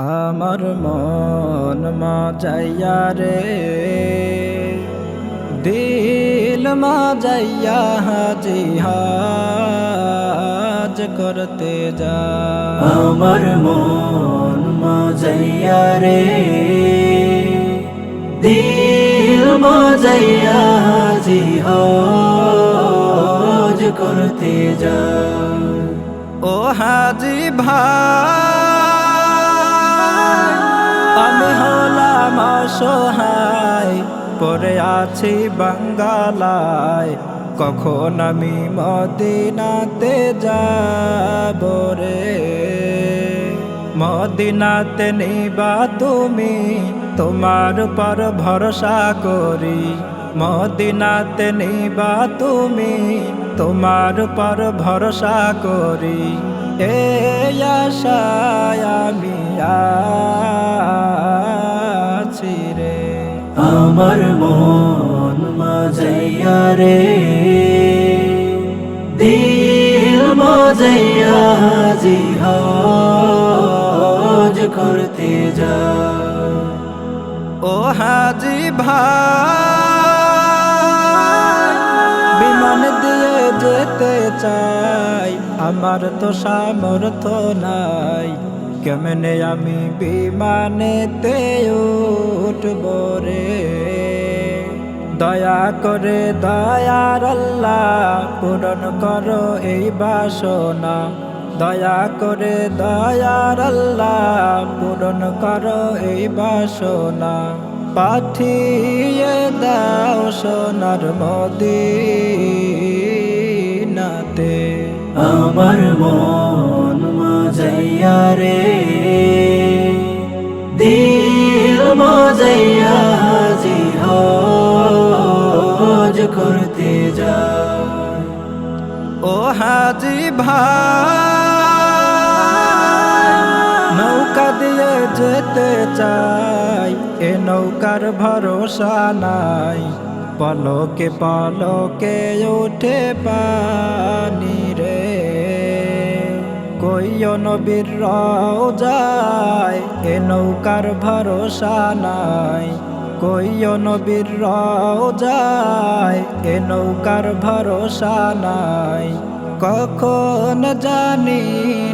আমার মন মজাইয়া রে, দিল মজাইয়া হাজি হাজ করতে যা। আমার মন মজাইয়া রে, দিল মজাইয়া হাজি হজ করতে যা। ও হাজি ভাই, আমি হলাম অসহায়, পড়ে আছি বাঙ্গালায়, কখন আমি মদিনাতে যাব রে। মদিনাতে নিবা তুমি, তোমার পর ভরসা করি। মদিনাতে নিবা তুমি, তোমার পর ভরসা করি। এই আশায় আমি আছি রে। আমার মন মজাইয়া রে, দিল মজাইয়া হাজি হজ করতে যা। ও হাজি ভাই, বিমান দিয়ে যেতে চাই, আমার তো সামর্থ্য নাই। কেমনে আমি বিমানেতে উঠব রে। দয়া করে দয়ার আল্লাহ পূরণ করো এই বাসনা। দয়া করে দয়ার আল্লাহ পূরণ করো এই বাসনা। পাঠিয়ে দাও সোনার মদিনাতে। আমার মন মজাইয়া রে, দিল মজাইয়া হাজি হজ করতে যা। ও হাজি ভাই, নৌকা দিয়ে যেতে চাই, এ নৌকার ভরসা নাই। পলকে পলকে উঠে পানি রে। কইও নবীর রওজায়, এ নৌকার ভরসা নাই। কইও নবীর রওজায়, এ নৌকার ভরসা নাই। কখন জানি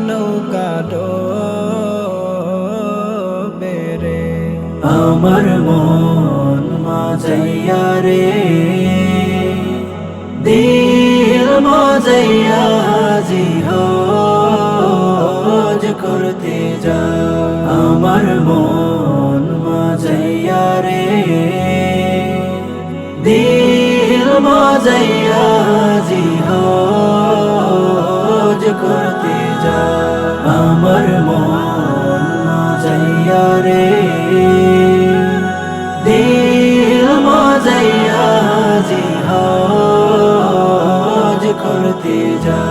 নৌকা ডোবে রে। আমার মন মজাইয়া রে, দিল মজাইয়া হাজি হজ করতে যা। আমার মন মজাইয়া রে, দিল মজাইয়া হাজি হজ করতে যা। আমার মন মজাইয়া রে, দিল মজাইয়া হাজি হজ করতে যা।